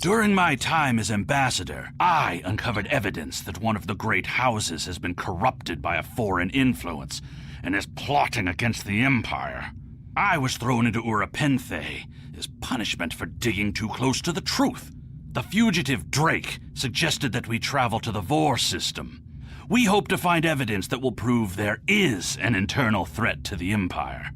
During my time as ambassador, I uncovered evidence that one of the great houses has been corrupted by a foreign influence and is plotting against the Empire. I was thrown into Urapenthe as punishment for digging too close to the truth. The fugitive Drake suggested that we travel to the Vor system. We hope to find evidence that will prove there is an internal threat to the Empire.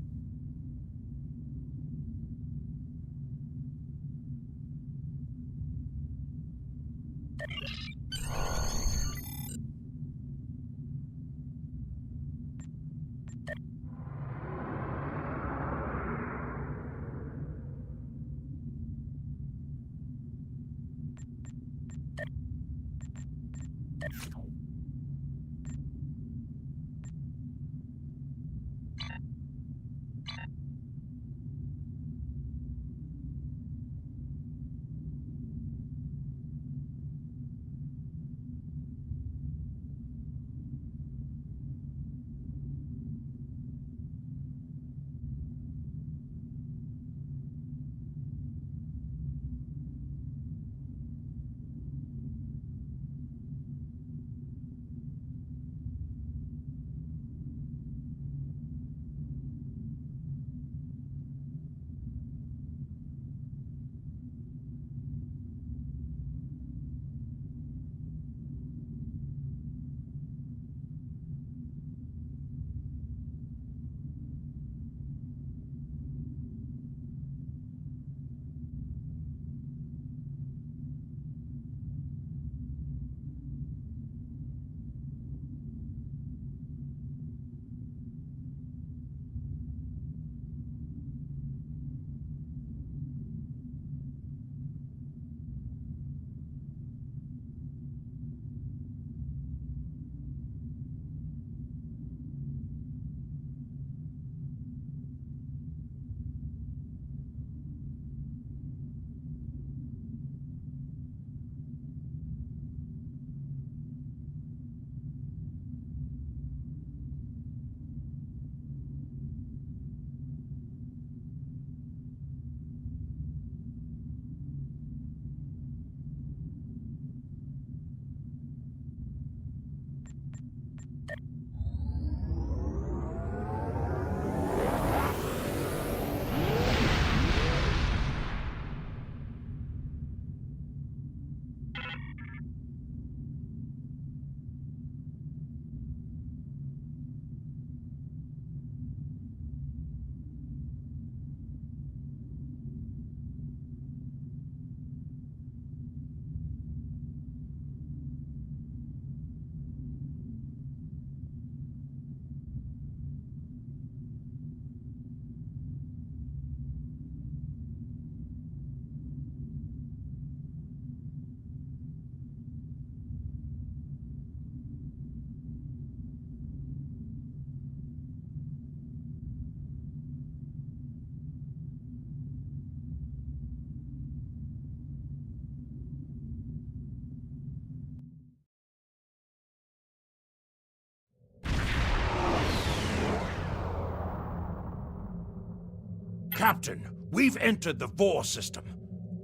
Captain, we've entered the Vor system.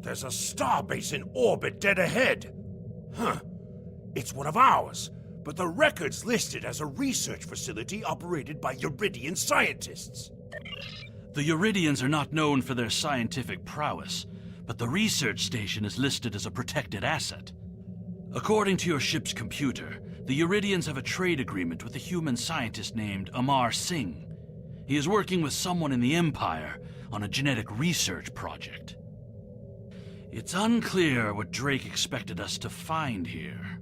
There's a starbase in orbit dead ahead. Huh. It's one of ours, but the record's listed as a research facility operated by Uridian scientists. The Uridians are not known for their scientific prowess, but the research station is listed as a protected asset. According to your ship's computer, the Uridians have a trade agreement with a human scientist named Amar Singh. He is working with someone in the Empire on a genetic research project. It's unclear what Drake expected us to find here.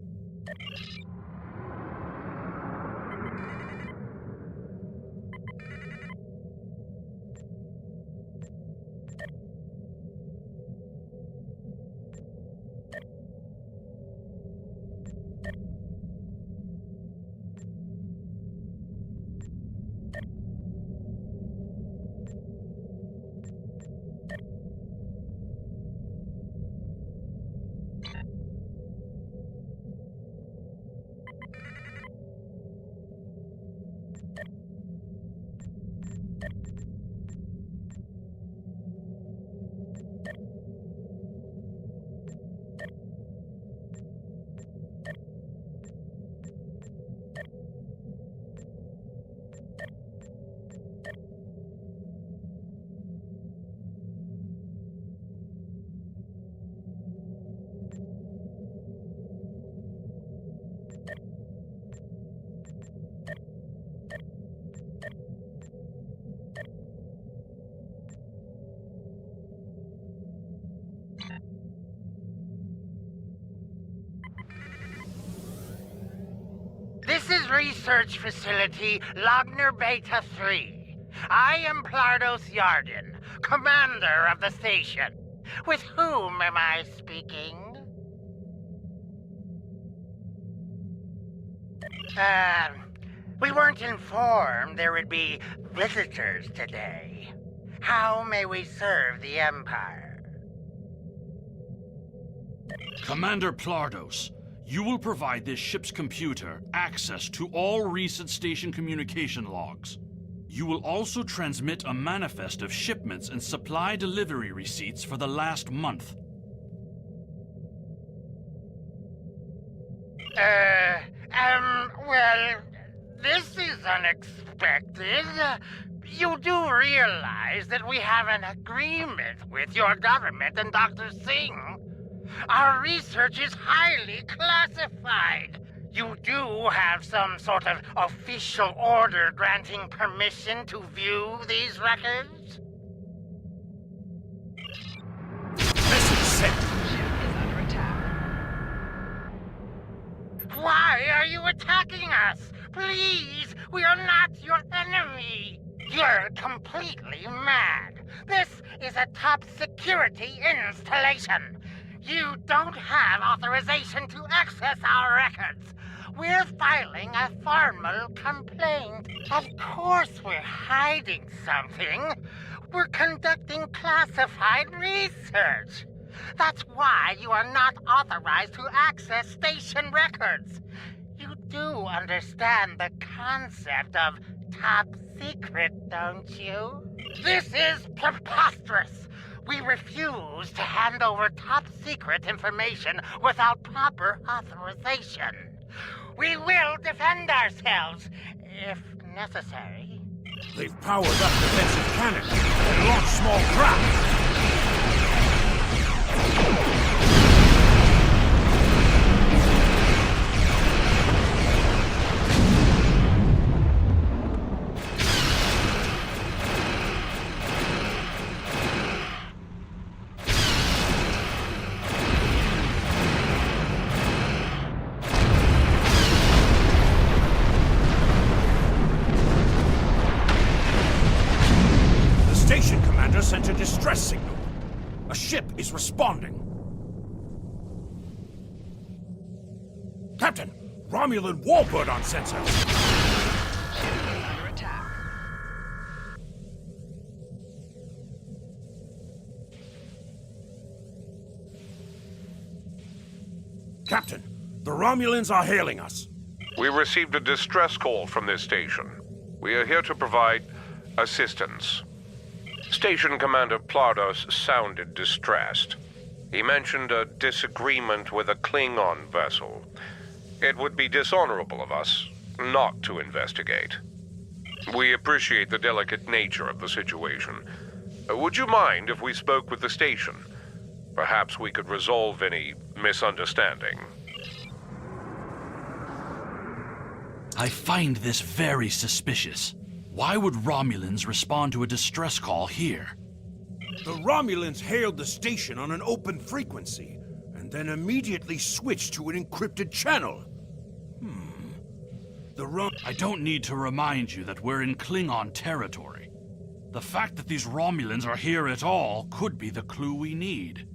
This is Research Facility Logner Beta 3. I am Plardos Yarden, commander of the station. With whom am I speaking? We weren't informed there would be visitors today. How may we serve the Empire? Commander Plardos, you will provide this ship's computer access to all recent station communication logs. You will also transmit a manifest of shipments and supply delivery receipts for the last month. Well, this is unexpected. You do realize that we have an agreement with your government and Dr. Singh. Our research is highly classified. You do have some sort of official order granting permission to view these records? Message sent. Why are you attacking us? Please, we are not your enemy. You're completely mad. This is a top security installation. You don't have authorization to access our records. We're filing a formal complaint. Of course we're hiding something. We're conducting classified research. That's why you are not authorized to access station records. You do understand the concept of top secret, don't you? This is preposterous. We refuse to hand over top secret information without proper authorization. We will defend ourselves, if necessary. They've powered up defensive cannons and launched small craft. Station commander sent a distress signal. A ship is responding. Captain, Romulan warbird on sensor. Ship is under attack. Captain, the Romulans are hailing us. We received a distress call from this station. We are here to provide assistance. Station Commander Plardos sounded distressed. He mentioned a disagreement with a Klingon vessel. It would be dishonorable of us not to investigate. We appreciate the delicate nature of the situation. Would you mind if we spoke with the station? Perhaps we could resolve any misunderstanding. I find this very suspicious. Why would Romulans respond to a distress call here? The Romulans hailed the station on an open frequency, and then immediately switched to an encrypted channel. I don't need to remind you that we're in Klingon territory. The fact that these Romulans are here at all could be the clue we need.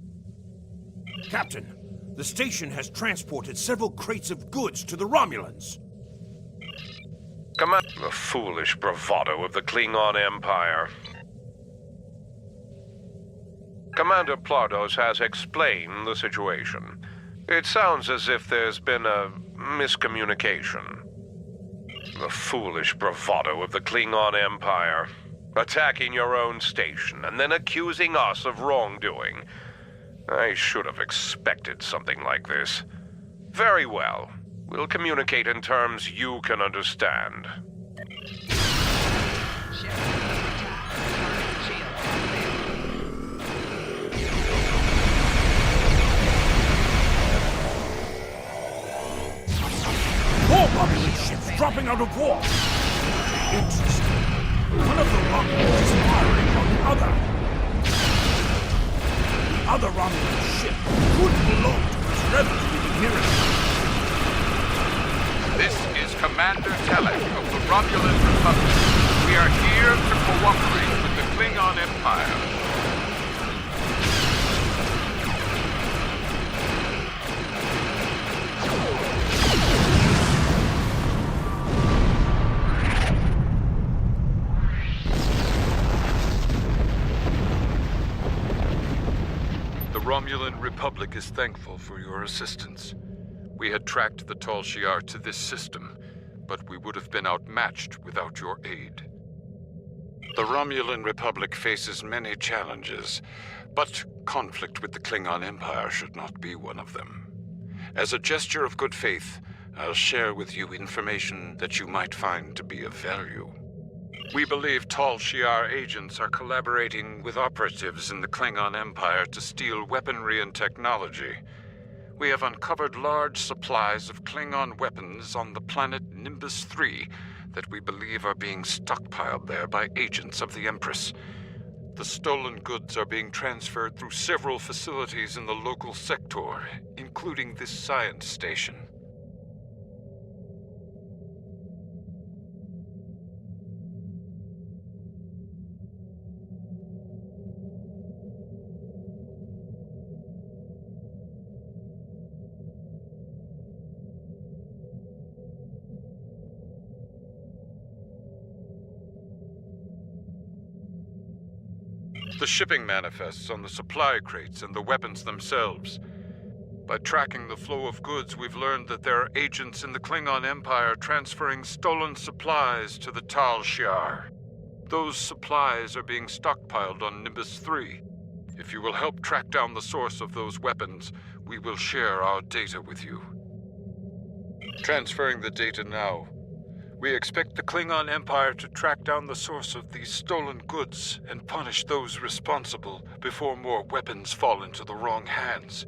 Captain, the station has transported several crates of goods to the Romulans. The foolish bravado of the Klingon Empire. Commander Plardos has explained the situation. It sounds as if there's been a miscommunication. The foolish bravado of the Klingon Empire. Attacking your own station and then accusing us of wrongdoing. I should have expected something like this. Very well. We'll communicate in terms you can understand. Ship is under attack. Target shield failed. More Romulan ships dropping out of war. Interesting. One of the Romulans is firing on the other. The other Romulan ship could belong to this rebel we hear it. This is Command Romulan Republic. We are here to cooperate with the Klingon Empire. The Romulan Republic is thankful for your assistance. We had tracked the Tal Shiar to this system, but we would have been outmatched without your aid. The Romulan Republic faces many challenges, but conflict with the Klingon Empire should not be one of them. As a gesture of good faith, I'll share with you information that you might find to be of value. We believe Tal Shiar agents are collaborating with operatives in the Klingon Empire to steal weaponry and technology. We have uncovered large supplies of Klingon weapons on the planet Nimbus 3 that we believe are being stockpiled there by agents of the Empress. The stolen goods are being transferred through several facilities in the local sector, including this science station. The shipping manifests on the supply crates and the weapons themselves. By tracking the flow of goods, we've learned that there are agents in the Klingon Empire transferring stolen supplies to the Tal Shiar. Those supplies are being stockpiled on Nimbus 3. If you will help track down the source of those weapons, we will share our data with you. Transferring the data now. We expect the Klingon Empire to track down the source of these stolen goods and punish those responsible before more weapons fall into the wrong hands.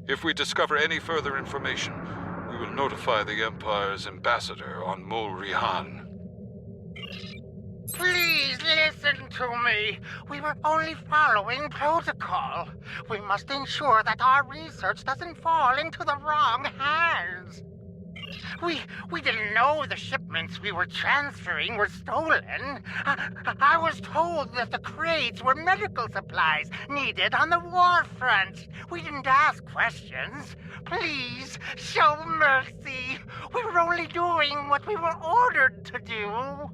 If we discover any further information, we will notify the Empire's ambassador on Mol Rihan. Please listen to me. We were only following protocol. We must ensure that our research doesn't fall into the wrong hands. We didn't know the shipments we were transferring were stolen. I was told that the crates were medical supplies needed on the war front. We didn't ask questions. Please, show mercy. We were only doing what we were ordered to do.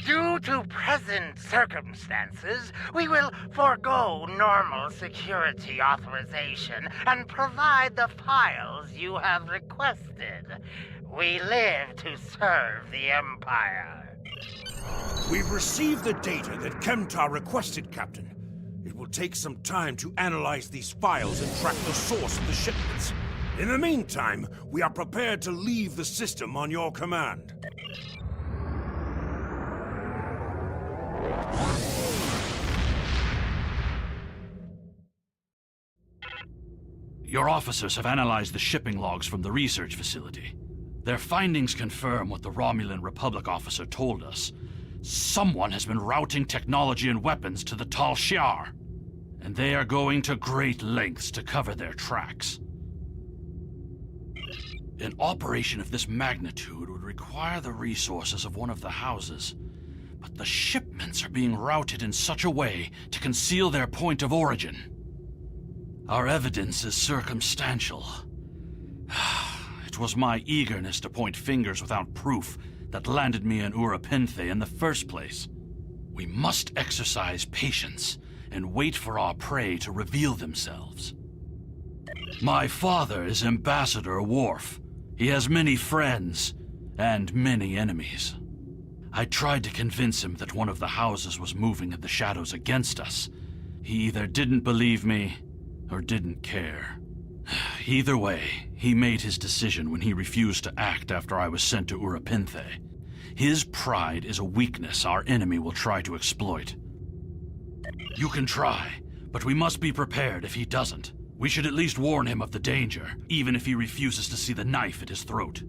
Due to present circumstances, we will forego normal security authorization and provide the files you have requested. We live to serve the Empire. We've received the data that Kemtar requested, Captain. It will take some time to analyze these files and track the source of the shipments. In the meantime, we are prepared to leave the system on your command. Your officers have analyzed the shipping logs from the research facility. Their findings confirm what the Romulan Republic officer told us. Someone has been routing technology and weapons to the Tal Shiar, and they are going to great lengths to cover their tracks. An operation of this magnitude would require the resources of one of the houses, but the shipments are being routed in such a way to conceal their point of origin. Our evidence is circumstantial. It was my eagerness to point fingers without proof that landed me in Urapinthe in the first place. We must exercise patience and wait for our prey to reveal themselves. My father is Ambassador Worf. He has many friends and many enemies. I tried to convince him that one of the houses was moving in the shadows against us. He either didn't believe me or didn't care. Either way, he made his decision when he refused to act after I was sent to Urapinthe. His pride is a weakness our enemy will try to exploit. You can try, but we must be prepared if he doesn't. We should at least warn him of the danger, even if he refuses to see the knife at his throat.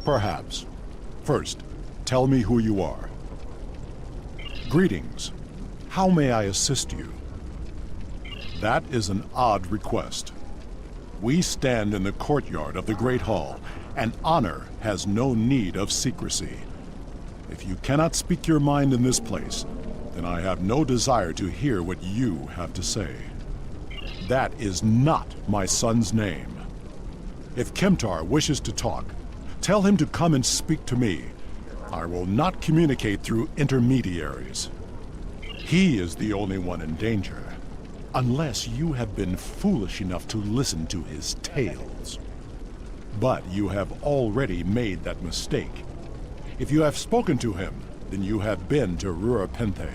Perhaps. First, tell me who you are. Greetings. How may I assist you? That is an odd request. We stand in the courtyard of the Great Hall, and honor has no need of secrecy. If you cannot speak your mind in this place, then I have no desire to hear what you have to say. That is not my son's name. If Kemtar wishes to talk, tell him to come and speak to me. I will not communicate through intermediaries. He is the only one in danger, unless you have been foolish enough to listen to his tales. But you have already made that mistake. If you have spoken to him, then you have been to Rurapenthe.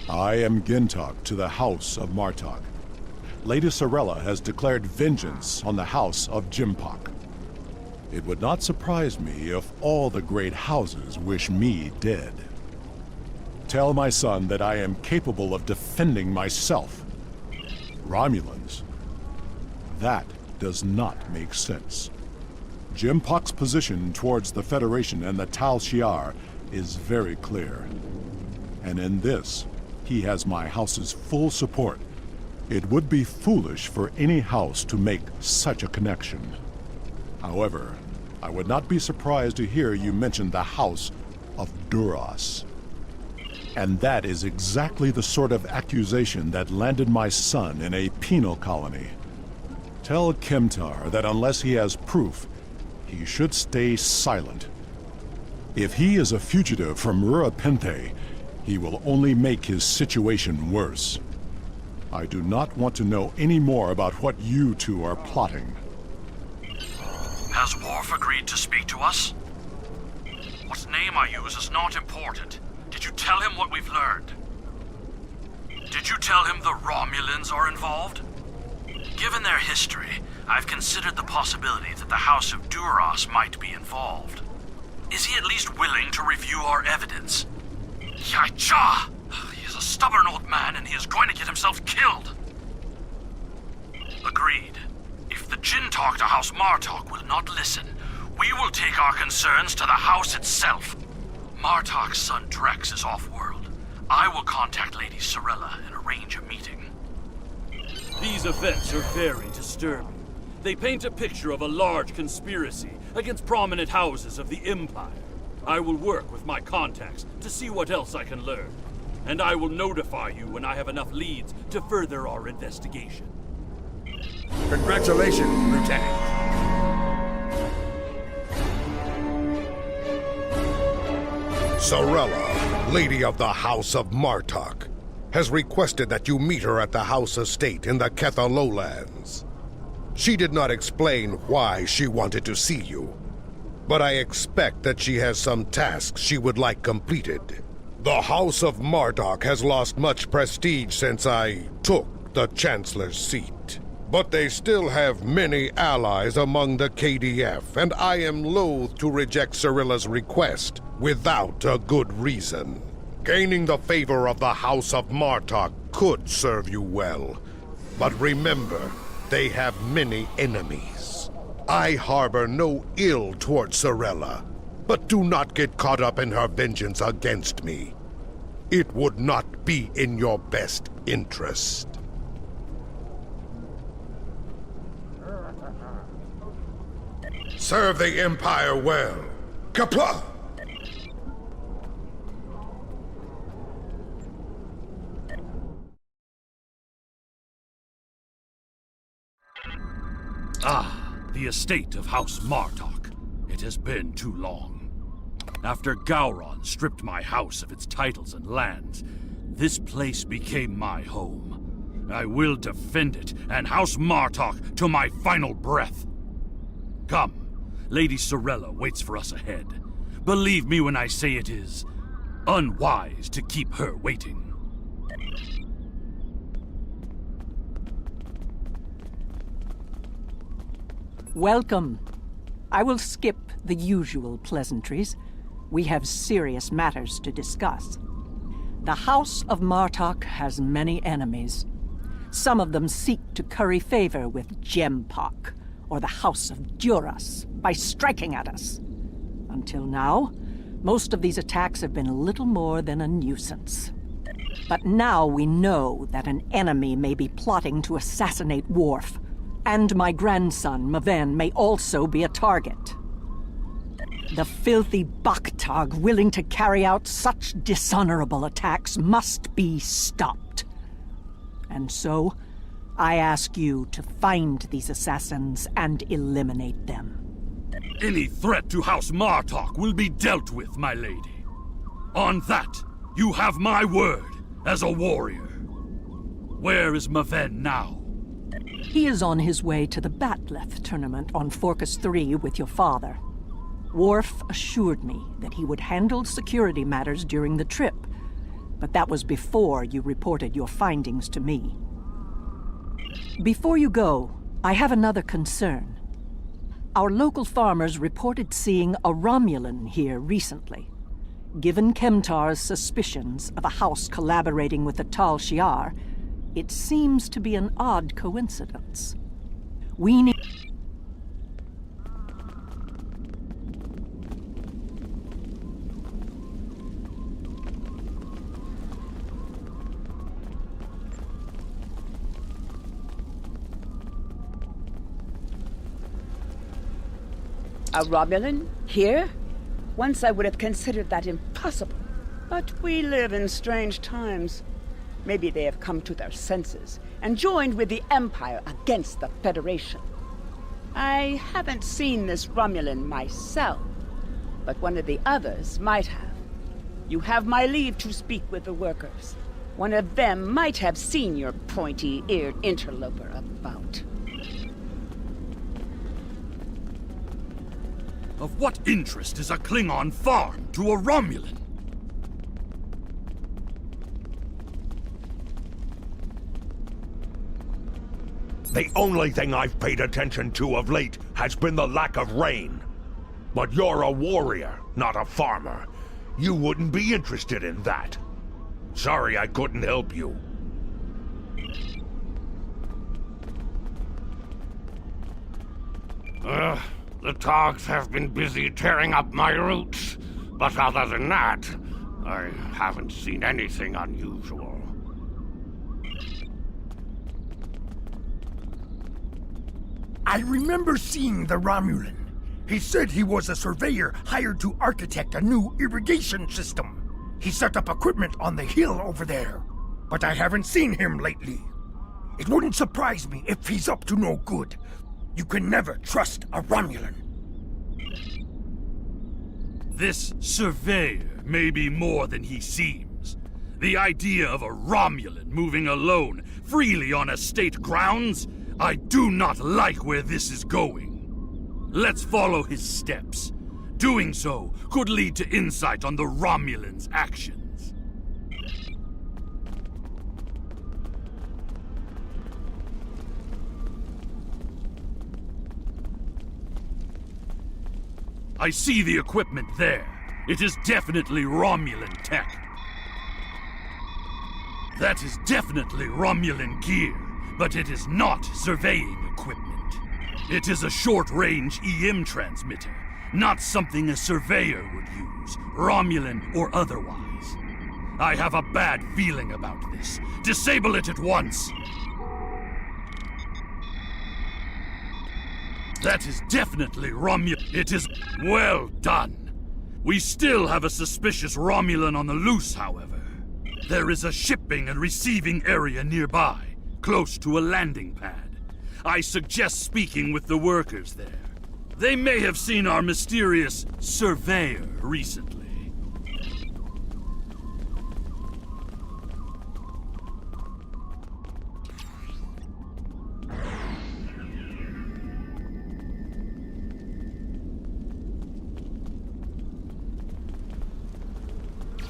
I am Gintok to the House of Martok. Lady Sorella has declared vengeance on the House of Jimpok. It would not surprise me if all the great houses wish me dead. Tell my son that I am capable of defending myself. Romulans. That does not make sense. Jimpok's position towards the Federation and the Tal Shiar is very clear. And in this, he has my house's full support. It would be foolish for any house to make such a connection. However, I would not be surprised to hear you mention the House of Duras. And that is exactly the sort of accusation that landed my son in a penal colony. Tell Kemtar that unless he has proof, he should stay silent. If he is a fugitive from Rurapenthe, he will only make his situation worse. I do not want to know any more about what you two are plotting. Has Worf agreed to speak to us? What name I use is not important. Did you tell him what we've learned? Did you tell him the Romulans are involved? Given their history, I've considered the possibility that the House of Duras might be involved. Is he at least willing to review our evidence? Yai-cha! He is a stubborn old man and he is going to get himself killed. Agreed. If the Jinn talk to House Martok will not listen, we will take our concerns to the house itself. Martok's son Drex is off-world. I will contact Lady Sorella and arrange a meeting. These events are very disturbing. They paint a picture of a large conspiracy against prominent houses of the Empire. I will work with my contacts to see what else I can learn. And I will notify you when I have enough leads to further our investigation. Congratulations, Lieutenant. Sorella, Lady of the House of Martok, has requested that you meet her at the House Estate in the Ketha Lowlands. She did not explain why she wanted to see you, but I expect that she has some tasks she would like completed. The House of Martok has lost much prestige since I took the Chancellor's seat. But they still have many allies among the KDF, and I am loath to reject Sorella's request without a good reason. Gaining the favor of the House of Martok could serve you well. But remember, they have many enemies. I harbor no ill towards Sorella, but do not get caught up in her vengeance against me. It would not be in your best interest. Serve the Empire well. Kapla! The estate of House Martok. It has been too long. After Gowron stripped my house of its titles and lands, this place became my home. I will defend it and House Martok to my final breath. Come, Lady Sorella waits for us ahead. Believe me when I say it is unwise to keep her waiting. Welcome. I will skip the usual pleasantries. We have serious matters to discuss. The House of Martok has many enemies. Some of them seek to curry favor with Jimpok, or the House of Duras by striking at us. Until now, most of these attacks have been little more than a nuisance. But now we know that an enemy may be plotting to assassinate Worf, and my grandson, Maven, may also be a target. The filthy Baktag willing to carry out such dishonorable attacks must be stopped. And so, I ask you to find these assassins and eliminate them. Any threat to House Martok will be dealt with, my lady. On that, you have my word as a warrior. Where is Maven now? He is on his way to the Batleth tournament on Forcas 3 with your father. Worf assured me that he would handle security matters during the trip, but that was before you reported your findings to me. Before you go, I have another concern. Our local farmers reported seeing a Romulan here recently. Given Kemtar's suspicions of a house collaborating with the Tal Shiar, it seems to be an odd coincidence. We need... A Romulan? Here? Once I would have considered that impossible. But we live in strange times. Maybe they have come to their senses and joined with the Empire against the Federation. I haven't seen this Romulan myself, but one of the others might have. You have my leave to speak with the workers. One of them might have seen your pointy-eared interloper about. Of what interest is a Klingon farm to a Romulan? The only thing I've paid attention to of late has been the lack of rain. But you're a warrior, not a farmer. You wouldn't be interested in that. Sorry I couldn't help you. The Togs have been busy tearing up my roots, but other than that, I haven't seen anything unusual. I remember seeing the Romulan. He said he was a surveyor hired to architect a new irrigation system. He set up equipment on the hill over there, but I haven't seen him lately. It wouldn't surprise me if he's up to no good. You can never trust a Romulan. This surveyor may be more than he seems. The idea of a Romulan moving alone, freely on estate grounds? I do not like where this is going. Let's follow his steps. Doing so could lead to insight on the Romulan's actions. I see the equipment there. It is definitely Romulan tech. That is definitely Romulan gear, but it is not surveying equipment. It is a short-range EM transmitter, not something a surveyor would use, Romulan or otherwise. I have a bad feeling about this. Disable it at once! That is definitely Romulan. It is well done. We still have a suspicious Romulan on the loose, however. There is a shipping and receiving area nearby, close to a landing pad. I suggest speaking with the workers there. They may have seen our mysterious surveyor recently.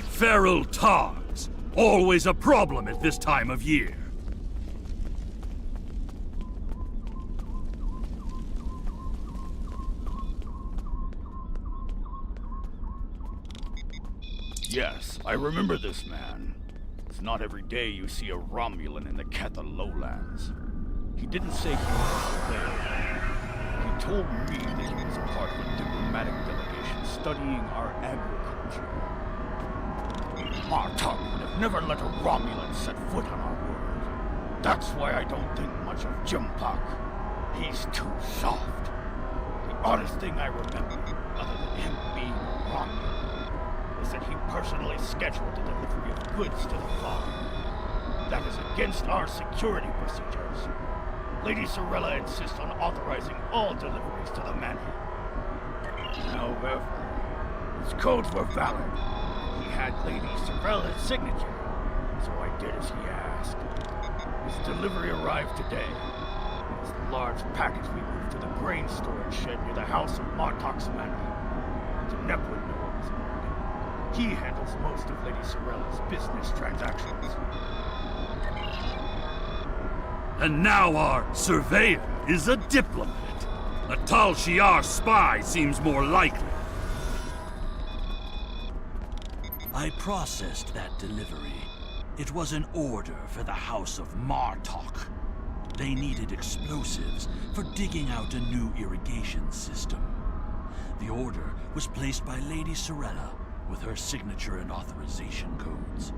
Feral Togs. Always a problem at this time of year. Yes, I remember this man. It's not every day you see a Romulan in the Ketha lowlands. He didn't say he was a surveyor. told me that he was a part of a diplomatic delegation studying our agriculture. Martok would have never let a Romulan set foot on our world. That's why I don't think much of Jimpak. He's too soft. The oddest thing I remember, other than him being a Romulan, is that he personally scheduled the delivery of goods to the farm. That is against our security procedures. Lady Sorella insists on authorizing all deliveries to the manor. However, his codes were valid. He had Lady Sorella's signature, so I did as he asked. His delivery arrived today. It was the large package we moved to the grain storage shed near the house of Martok's manor. Denep would know what was ordered. He handles most of Lady Sorella's business transactions. And now our surveyor is a diplomat. A Tal Shiar spy seems more likely. I processed that delivery. It was an order for the House of Martok. They needed explosives for digging out a new irrigation system. The order was placed by Lady Sorella with her signature and authorization codes.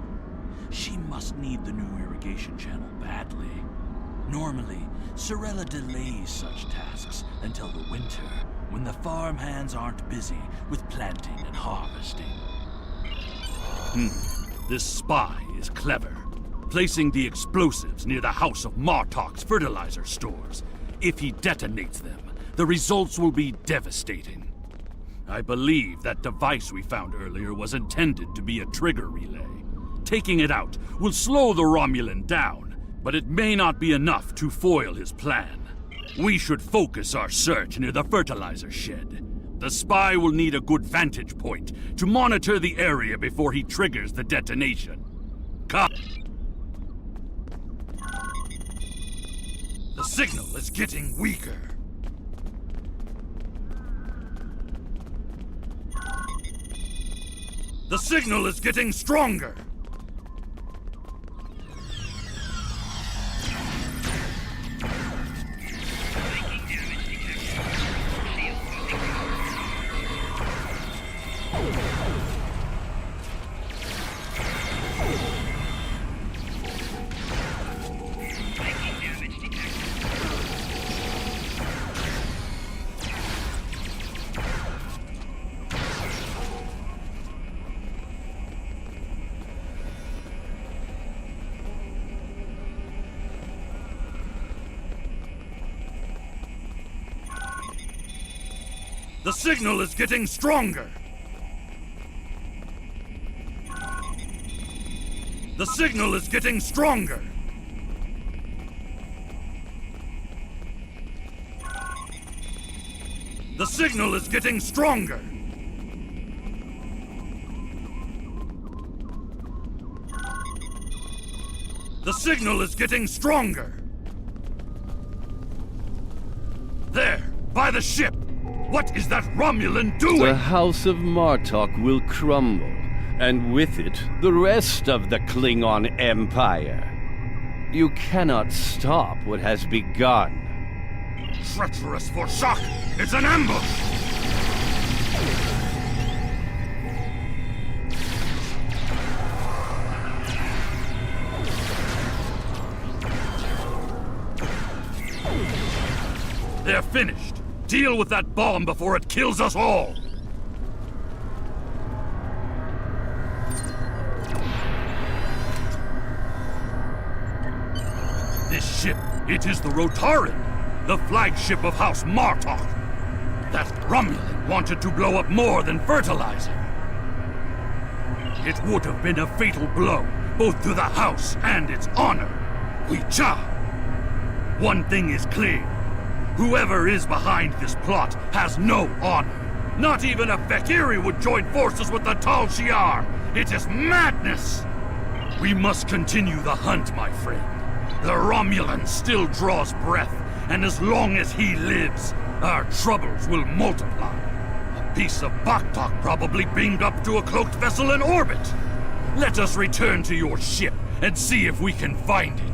She must need the new irrigation channel badly. Normally, Sorella delays such tasks until the winter, when the farm hands aren't busy with planting and harvesting. This spy is clever, placing the explosives near the House of Martok's fertilizer stores. If he detonates them, the results will be devastating. I believe that device we found earlier was intended to be a trigger relay. Taking it out will slow the Romulan down, but it may not be enough to foil his plan. We should focus our search near the fertilizer shed. The spy will need a good vantage point to monitor the area before he triggers the detonation. Come. The signal is getting weaker. The signal is getting stronger. The signal is getting stronger! The signal is getting stronger! The signal is getting stronger! The signal is getting stronger! There, by the ship! What is that Romulan doing? The House of Martok will crumble, and with it, the rest of the Klingon Empire. You cannot stop what has begun. Treacherous for shock! It's an ambush! They're finished! Deal with that bomb before it kills us all! This ship, it is the Rotaran, the flagship of House Martok. That Romulan wanted to blow up more than fertilizer. It would have been a fatal blow, both to the house and its honor. Huicha! One thing is clear. Whoever is behind this plot has no honor. Not even a Fekiri would join forces with the Tal Shiar. It is madness! We must continue the hunt, my friend. The Romulan still draws breath, and as long as he lives, our troubles will multiply. A piece of Baktok probably beamed up to a cloaked vessel in orbit. Let us return to your ship and see if we can find it.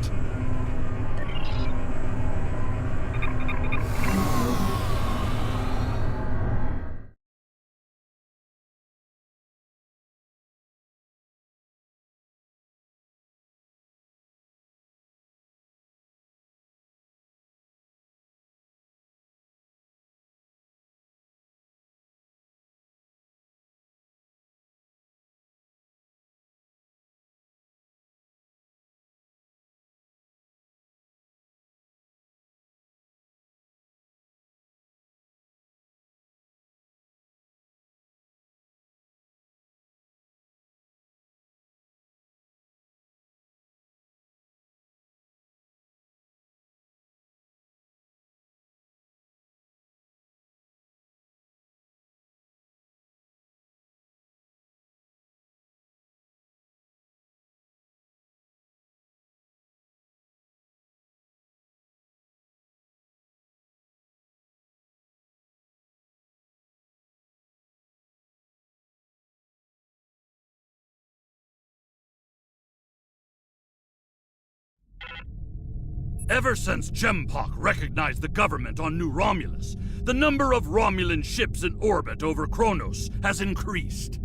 Ever since Jempak recognized the government on New Romulus, the number of Romulan ships in orbit over Kronos has increased.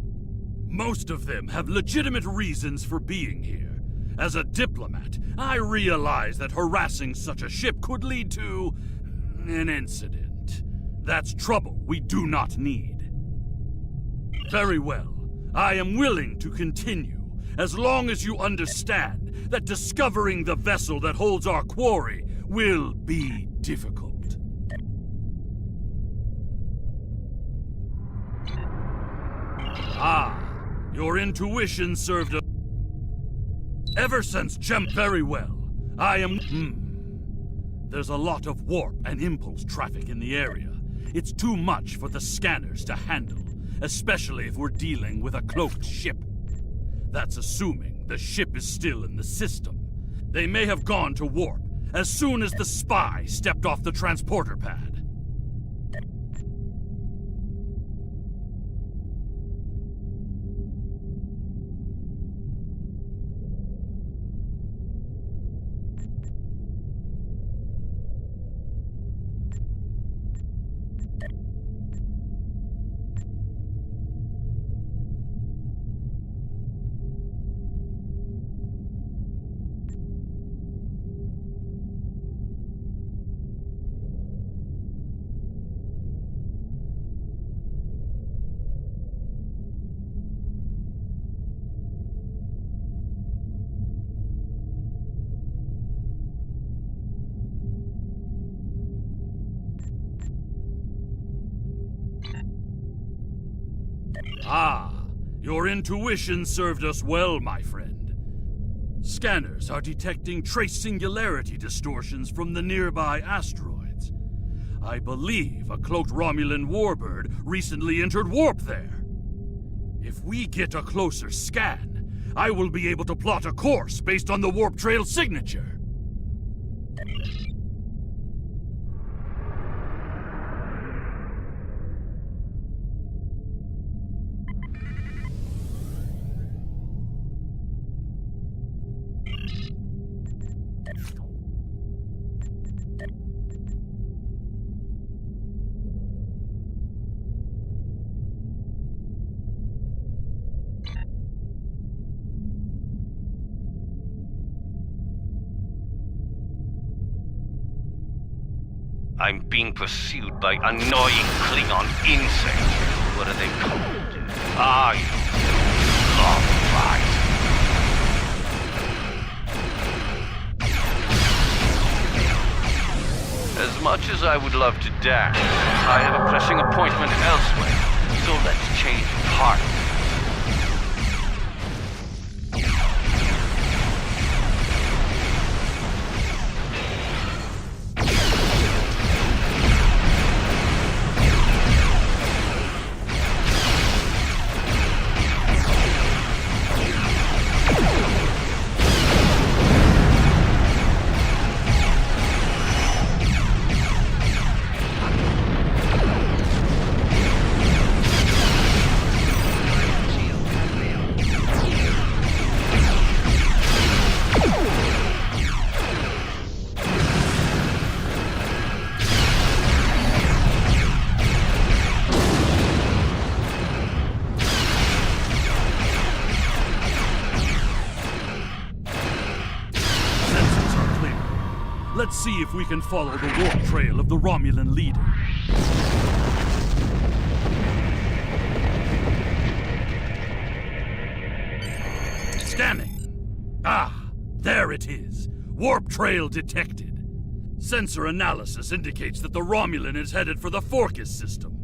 Most of them have legitimate reasons for being here. As a diplomat, I realize that harassing such a ship could lead to an incident. That's trouble we do not need. Very well. I am willing to continue, as long as you understand that discovering the vessel that holds our quarry will be difficult. Ah, your intuition served us. Ever since Very well. I am... There's a lot of warp and impulse traffic in the area. It's too much for the scanners to handle, especially if we're dealing with a cloaked ship. That's assuming the ship is still in the system. They may have gone to warp as soon as the spy stepped off the transporter pad. Ah, your intuition served us well, my friend. Scanners are detecting trace singularity distortions from the nearby asteroids. I believe a cloaked Romulan warbird recently entered warp there. If we get a closer scan, I will be able to plot a course based on the warp trail signature. I'm being pursued by annoying Klingon insects. What are they called? Ah, you long flies. As much as I would love to dance, I have a pressing appointment elsewhere, so let's change partners. Let's see if we can follow the warp trail of the Romulan leader. Scanning. Ah, there it is. Warp trail detected. Sensor analysis indicates that the Romulan is headed for the Forcus system.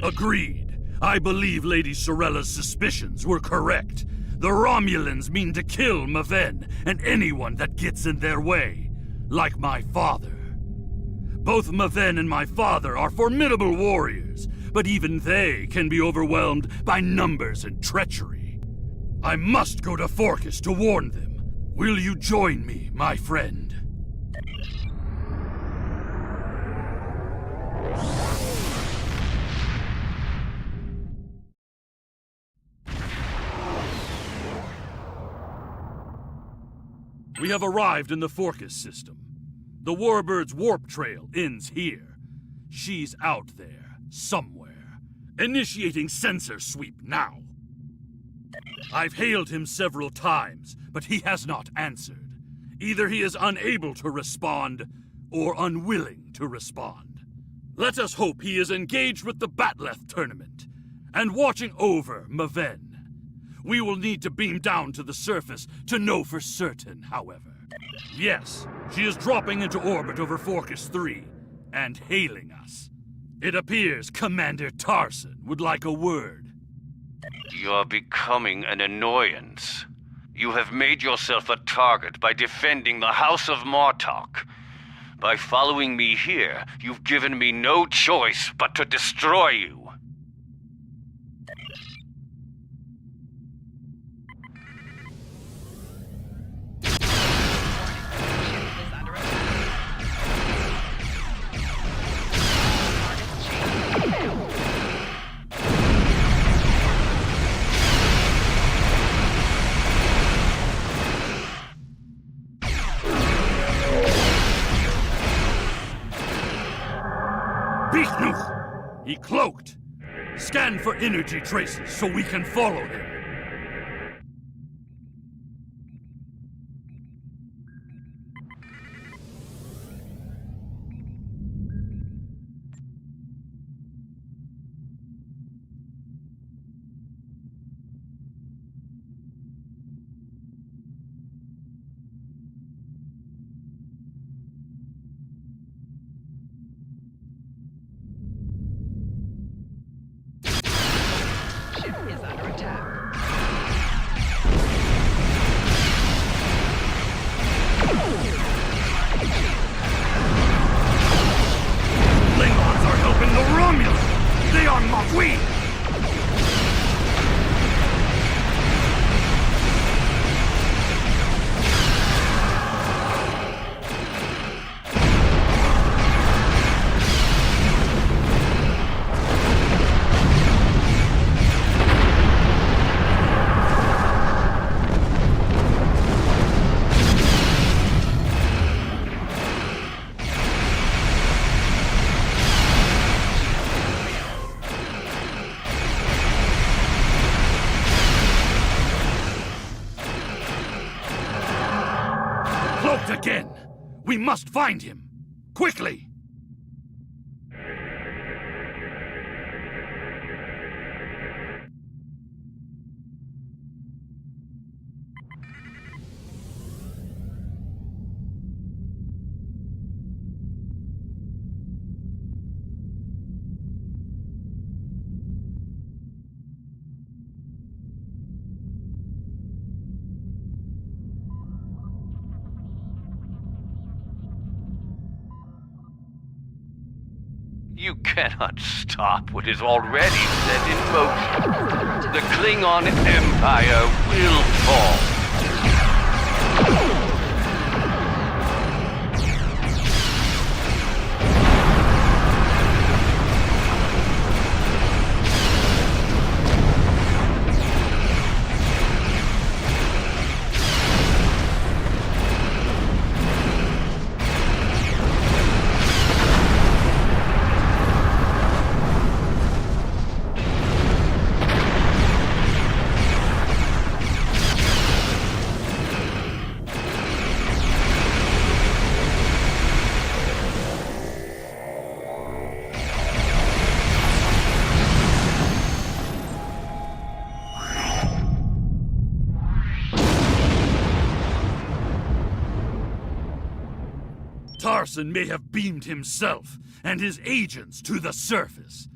Agreed. I believe Lady Sorella's suspicions were correct. The Romulans mean to kill Maven and anyone that gets in their way. Like my father. Both Maven and my father are formidable warriors, but even they can be overwhelmed by numbers and treachery. I must go to Forcus to warn them. Will you join me, my friend? We have arrived in the Forcus system. The Warbird's warp trail ends here. She's out there, somewhere. Initiating sensor sweep now. I've hailed him several times, but he has not answered. Either he is unable to respond, or unwilling to respond. Let us hope he is engaged with the Batleth tournament, and watching over Maven. We will need to beam down to the surface to know for certain, however. Yes, she is dropping into orbit over Forcus 3, and hailing us. It appears Commander Tarson would like a word. You're becoming an annoyance. You have made yourself a target by defending the House of Martok. By following me here, you've given me no choice but to destroy you. He cloaked! Scan for energy traces so we can follow him. Again! We must find him! Quickly! You cannot stop what is already set in motion. The Klingon Empire will fall. Tarson may have beamed himself and his agents to the surface.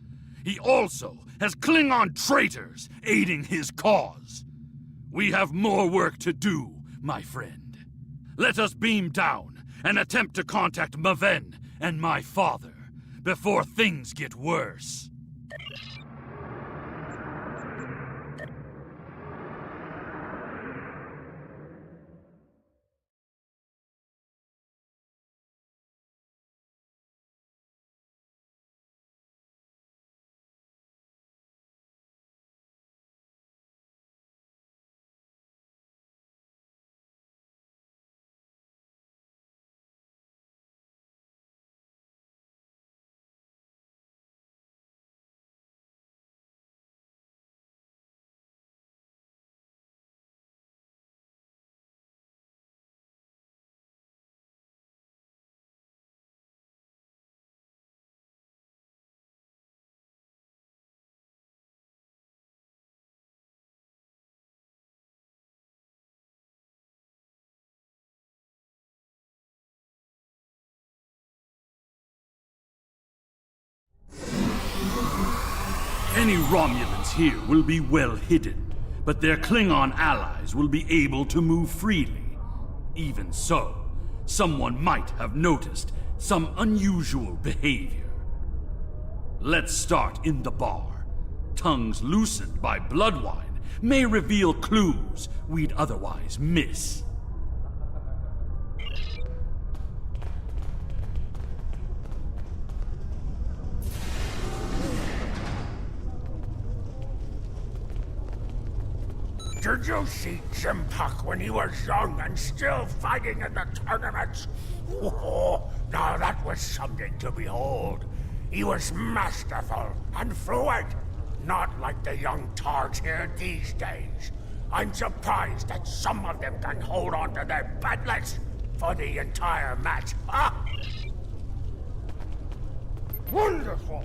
He also has Klingon traitors aiding his cause. We have more work to do, my friend. Let us beam down and attempt to contact Maven and my father before things get worse. Many Romulans here will be well hidden, but their Klingon allies will be able to move freely. Even so, someone might have noticed some unusual behavior. Let's start in the bar. Tongues loosened by blood wine may reveal clues we'd otherwise miss. Did you see Jimpuck when he was young and still fighting in the tournaments? Oh, now that was something to behold. He was masterful and fluent, not like the young tards here these days. I'm surprised that some of them can hold on to their batlets for the entire match. Ah! Wonderful!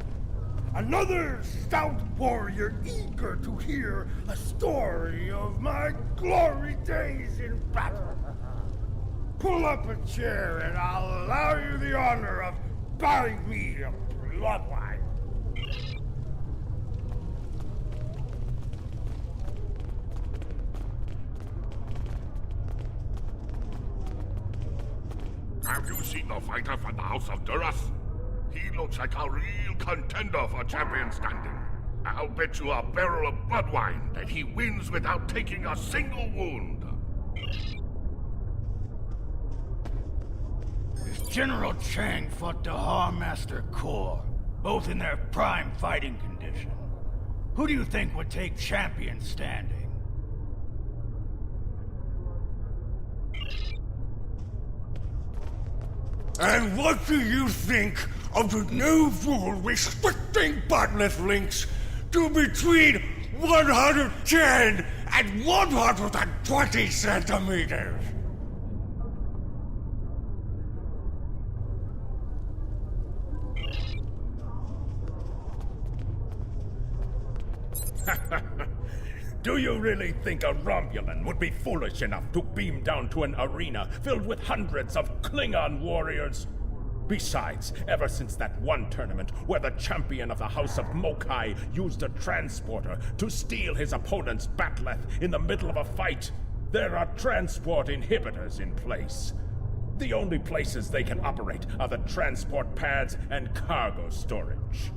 Another stout warrior eager to hear a story of my glory days in battle. Pull up a chair and I'll allow you the honor of buying me a blood wine. Have you seen the fighter from the House of Duras? He looks like a real contender for champion standing. I'll bet you a barrel of blood wine that he wins without taking a single wound. General Chang fought Dahar Master Kor, both in their prime fighting condition. Who do you think would take champion standing? And what do you think of the new rule restricting botnet links to between 110 and 120 centimeters? Do you really think a Romulan would be foolish enough to beam down to an arena filled with hundreds of Klingon warriors? Besides, ever since that one tournament where the champion of the House of Mokai used a transporter to steal his opponent's batleth in the middle of a fight, there are transport inhibitors in place. The only places they can operate are the transport pads and cargo storage.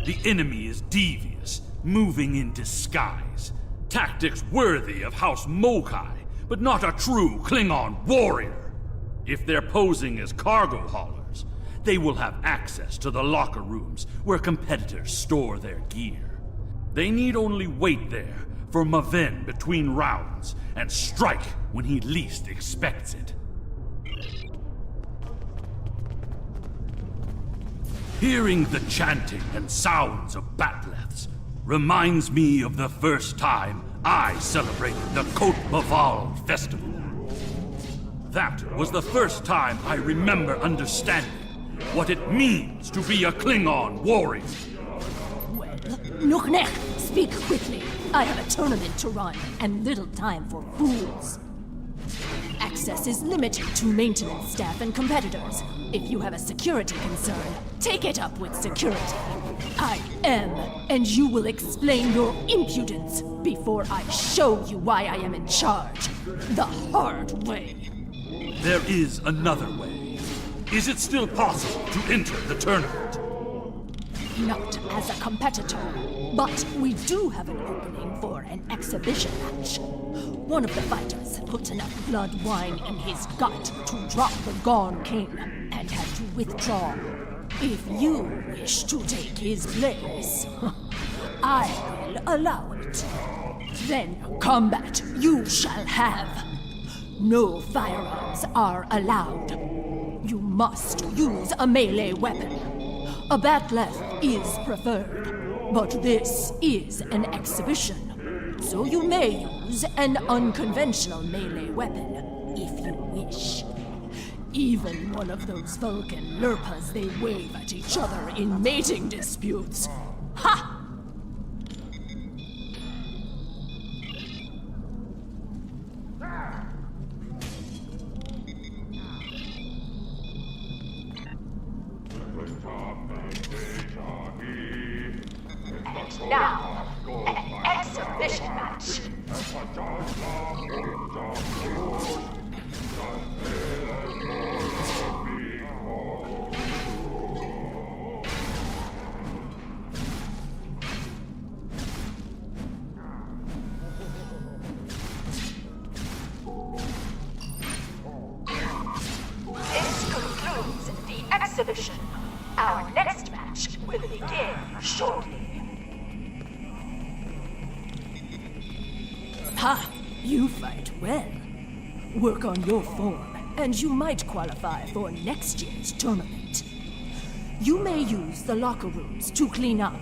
The enemy is devious, moving in disguise. Tactics worthy of House Mokai, but not a true Klingon warrior. If they're posing as cargo haulers, they will have access to the locker rooms where competitors store their gear. They need only wait there for Maven between rounds and strike when he least expects it. Hearing the chanting and sounds of batleths reminds me of the first time I celebrated the Côte Maval festival. That was the first time I remember understanding what it means to be a Klingon warrior. Well, Nuchnech, speak quickly. I have a tournament to run and little time for fools. Access is limited to maintenance staff and competitors. If you have a security concern, take it up with security. I am, and you will explain your impudence before I show you why I am in charge. The hard way. There is another way. Is it still possible to enter the tournament? Not as a competitor, but we do have an opening for an exhibition match. One of the fighters put enough blood wine in his gut to drop the Gone King and had to withdraw. If you wish to take his place, I will allow it. Then combat you shall have. No firearms are allowed. You must use a melee weapon. A batleth is preferred, but this is an exhibition, so you may use an unconventional melee weapon if you wish. Even one of those Vulcan lurpas they wave at each other in mating disputes. Ha! match. This concludes the exhibition. Our next match will begin shortly. Ha! You fight well. Work on your form, and you might qualify for next year's tournament. You may use the locker rooms to clean up.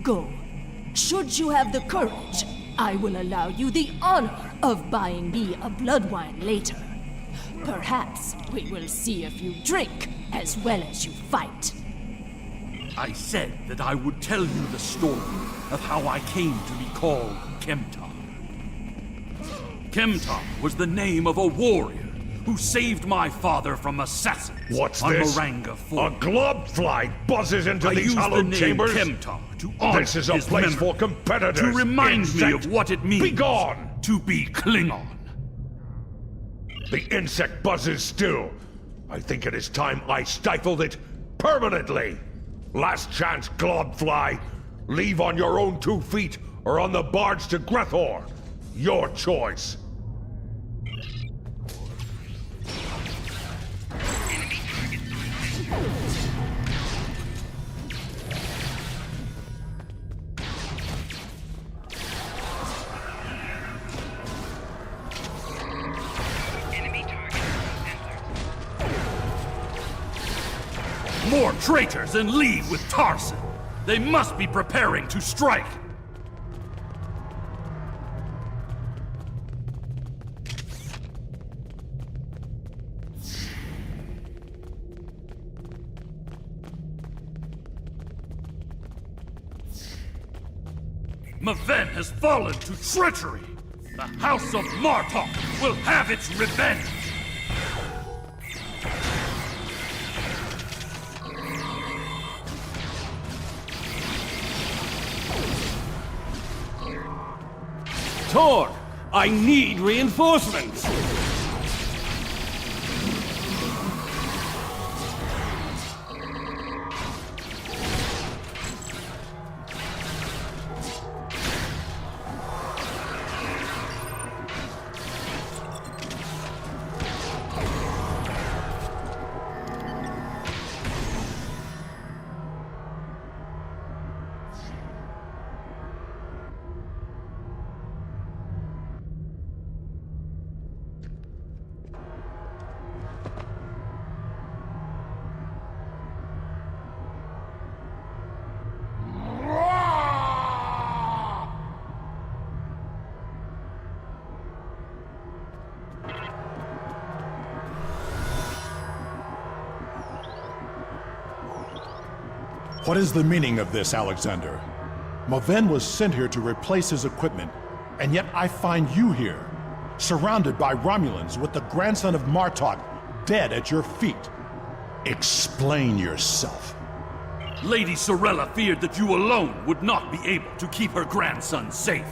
Go. Should you have the courage, I will allow you the honor of buying me a blood wine later. Perhaps we will see if you drink as well as you fight. I said that I would tell you the story of how I came to be called Kemtar. Kemtar was the name of a warrior who saved my father from assassins. What's on this? Moranga Fort. A globfly buzzes into I these used hallowed the name chambers? Kemtar to honor This is a his place memory, for competitors. to remind me insect. of what it means Be gone! to be Klingon. The insect buzzes still. I think it is time I stifled it permanently. Last chance, globfly. Leave on your own 2 feet or on the barge to Grethor. Your choice. More traitors in league with Tarson. They must be preparing to strike. Maven has fallen to treachery. The House of Martok will have its revenge. Tor, I need reinforcements! What is the meaning of this, Alexander? Maven was sent here to replace his equipment, and yet I find you here, surrounded by Romulans with the grandson of Martok dead at your feet. Explain yourself. Lady Sorella feared that you alone would not be able to keep her grandson safe.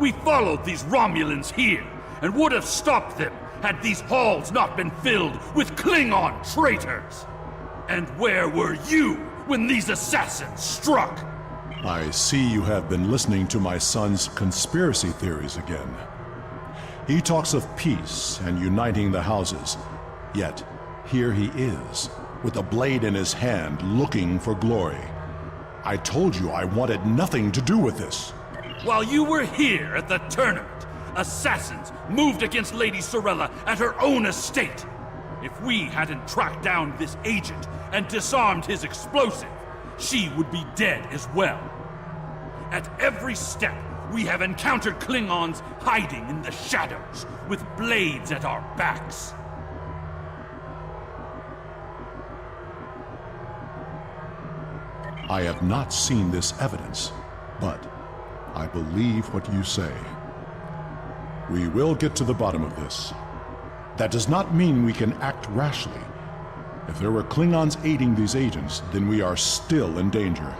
We followed these Romulans here, and would have stopped them had these halls not been filled with Klingon traitors. And where were you when these assassins struck? I see you have been listening to my son's conspiracy theories again. He talks of peace and uniting the houses, yet here he is, with a blade in his hand, looking for glory. I told you I wanted nothing to do with this. While you were here at the tournament, assassins moved against Lady Sorella at her own estate. If we hadn't tracked down this agent and disarmed his explosive, she would be dead as well. At every step, we have encountered Klingons hiding in the shadows, with blades at our backs. I have not seen this evidence, but I believe what you say. We will get to the bottom of this. That does not mean we can act rashly. If there were Klingons aiding these agents, then we are still in danger.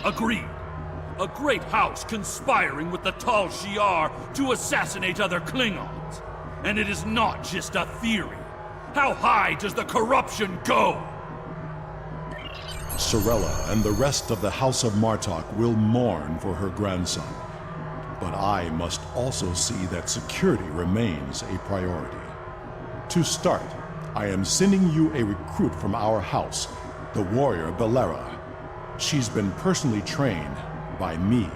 Agreed. A great house conspiring with the Tal Shiar to assassinate other Klingons. And it is not just a theory. How high does the corruption go? Sorella and the rest of the House of Martok will mourn for her grandson. But I must also see that security remains a priority. To start, I am sending you a recruit from our house, the warrior Belera. She's been personally trained by me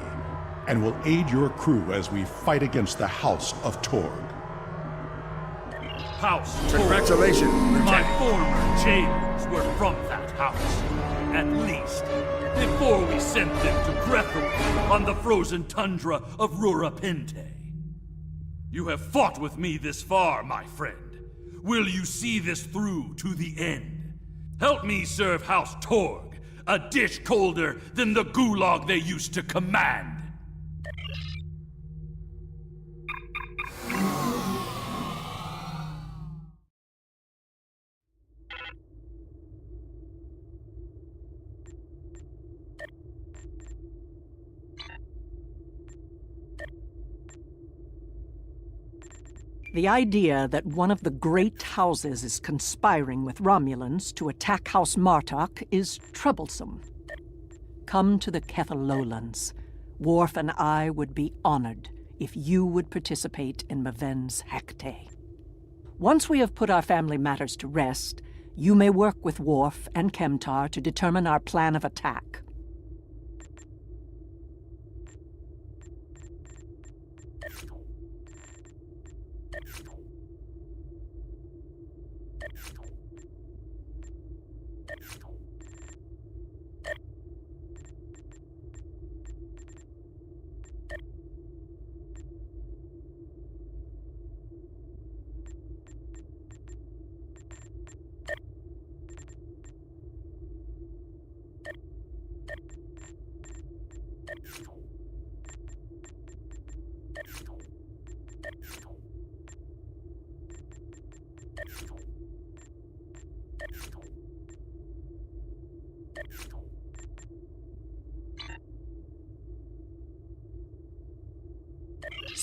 and will aid your crew as we fight against the House of Torg. House Congratulations, Torg. My Lieutenant. former jailers were from that house. At least, before we sent them to Grethel on the frozen tundra of Rurapente. You have fought with me this far, my friend. Will you see this through to the end? Help me serve House Torg, a dish colder than the gulag they used to command. The idea that one of the great houses is conspiring with Romulans to attack House Martok is troublesome. Come to the Kethel Lowlands. Worf and I would be honored if you would participate in Maven's Hecate. Once we have put our family matters to rest, you may work with Worf and Kemtar to determine our plan of attack.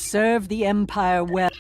Serve the Empire well.